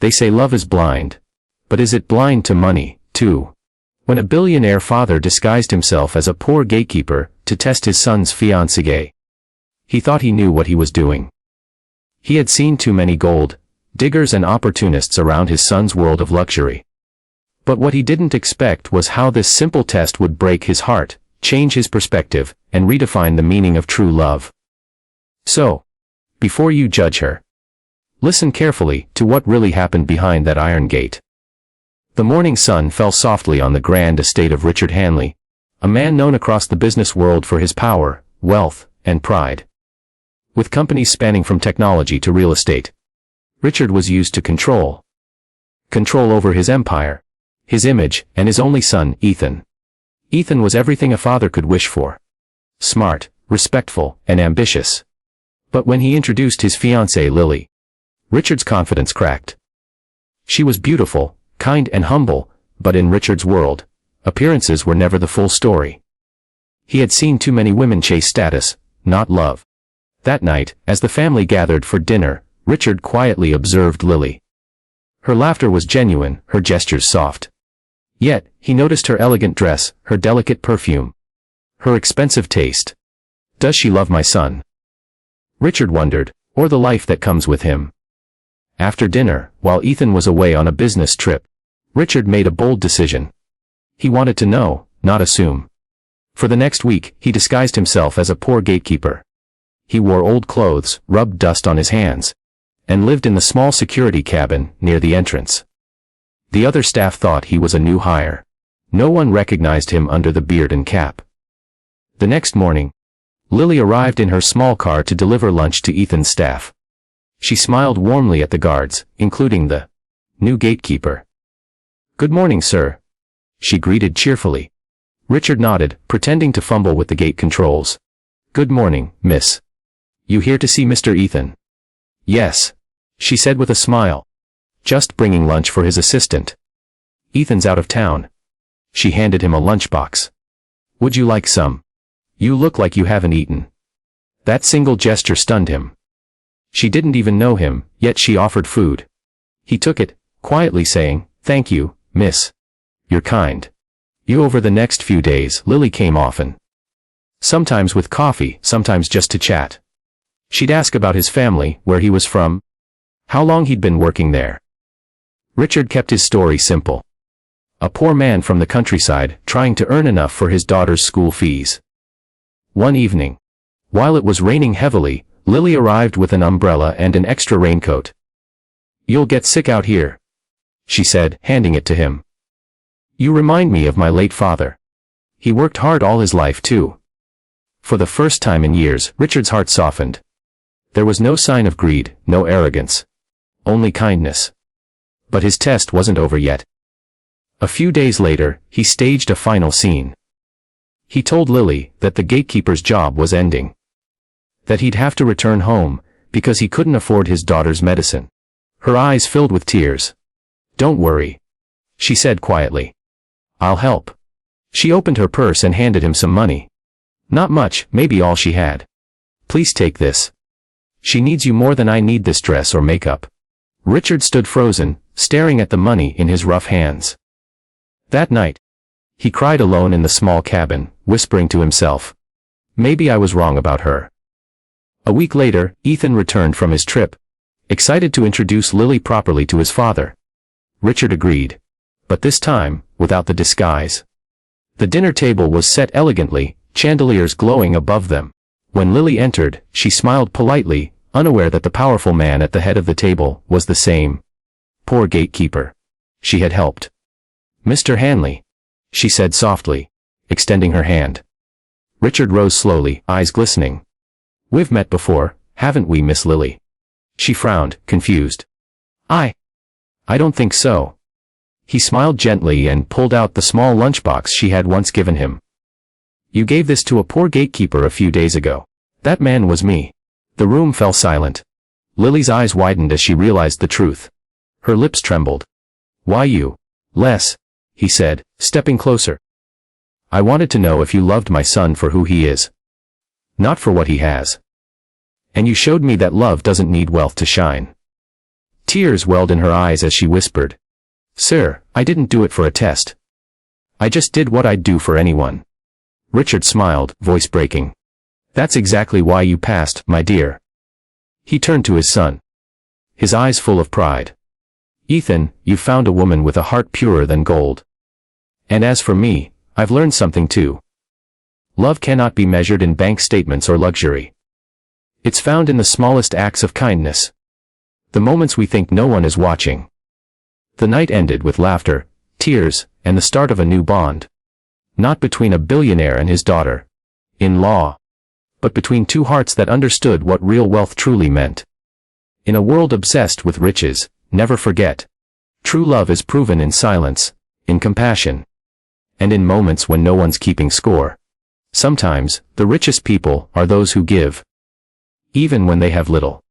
They say love is blind. But is it blind to money, too? When a billionaire father disguised himself as a poor gatekeeper to test his son's fiancée, he thought he knew what he was doing. He had seen too many gold diggers and opportunists around his son's world of luxury. But what he didn't expect was how this simple test would break his heart, change his perspective, and redefine the meaning of true love. So, before you judge her, listen carefully to what really happened behind that iron gate. The morning sun fell softly on the grand estate of Richard Hanley, a man known across the business world for his power, wealth, and pride. With companies spanning from technology to real estate, Richard was used to control over his empire, his image, and his only son, Ethan. Ethan was everything a father could wish for. Smart, respectful, and ambitious. But when he introduced his fiancée Lily, Richard's confidence cracked. She was beautiful, kind and humble, but in Richard's world, appearances were never the full story. He had seen too many women chase status, not love. That night, as the family gathered for dinner, Richard quietly observed Lily. Her laughter was genuine, her gestures soft. Yet, he noticed her elegant dress, her delicate perfume, her expensive taste. Does she love my son? Richard wondered, or the life that comes with him? After dinner, while Ethan was away on a business trip, Richard made a bold decision. He wanted to know, not assume. For the next week, he disguised himself as a poor gatekeeper. He wore old clothes, rubbed dust on his hands, and lived in the small security cabin near the entrance. The other staff thought he was a new hire. No one recognized him under the beard and cap. The next morning, Lily arrived in her small car to deliver lunch to Ethan's staff. She smiled warmly at the guards, including the new gatekeeper. "Good morning, sir," she greeted cheerfully. Richard nodded, pretending to fumble with the gate controls. "Good morning, miss. You here to see Mr. Ethan?" "Yes," she said with a smile. "Just bringing lunch for his assistant. Ethan's out of town." She handed him a lunchbox. "Would you like some? You look like you haven't eaten." That single gesture stunned him. She didn't even know him, yet she offered food. He took it, quietly saying, "Thank you, miss. You're kind." Over the next few days, Lily came often. Sometimes with coffee, sometimes just to chat. She'd ask about his family, where he was from, how long he'd been working there. Richard kept his story simple. A poor man from the countryside, trying to earn enough for his daughter's school fees. One evening, while it was raining heavily, Lily arrived with an umbrella and an extra raincoat. "You'll get sick out here," she said, handing it to him. "You remind me of my late father. He worked hard all his life too." For the first time in years, Richard's heart softened. There was no sign of greed, no arrogance. Only kindness. But his test wasn't over yet. A few days later, he staged a final scene. He told Lily that the gatekeeper's job was ending. That he'd have to return home, because he couldn't afford his daughter's medicine. Her eyes filled with tears. "Don't worry," she said quietly. "I'll help." She opened her purse and handed him some money. Not much, maybe all she had. "Please take this. She needs you more than I need this dress or makeup." Richard stood frozen, staring at the money in his rough hands. That night, he cried alone in the small cabin, whispering to himself, "Maybe I was wrong about her." A week later, Ethan returned from his trip, excited to introduce Lily properly to his father. Richard agreed. But this time, without the disguise. The dinner table was set elegantly, chandeliers glowing above them. When Lily entered, she smiled politely, unaware that the powerful man at the head of the table was the same poor gatekeeper she had helped. "Mr. Hanley," she said softly, extending her hand. Richard rose slowly, eyes glistening. "We've met before, haven't we, Miss Lily?" She frowned, confused. I don't think so." He smiled gently and pulled out the small lunchbox she had once given him. "You gave this to a poor gatekeeper a few days ago. That man was me." The room fell silent. Lily's eyes widened as she realized the truth. Her lips trembled. "Why you? Les," he said, stepping closer. "I wanted to know if you loved my son for who he is. Not for what he has. And you showed me that love doesn't need wealth to shine." Tears welled in her eyes as she whispered, "Sir, I didn't do it for a test. I just did what I'd do for anyone." Richard smiled, voice breaking. "That's exactly why you passed, my dear." He turned to his son, his eyes full of pride. "Ethan, you've found a woman with a heart purer than gold. And as for me, I've learned something too. Love cannot be measured in bank statements or luxury. It's found in the smallest acts of kindness. The moments we think no one is watching." The night ended with laughter, tears, and the start of a new bond. Not between a billionaire and his daughter-in-law, but between two hearts that understood what real wealth truly meant. In a world obsessed with riches, never forget. True love is proven in silence, in compassion, and in moments when no one's keeping score. Sometimes, the richest people are those who give, even when they have little.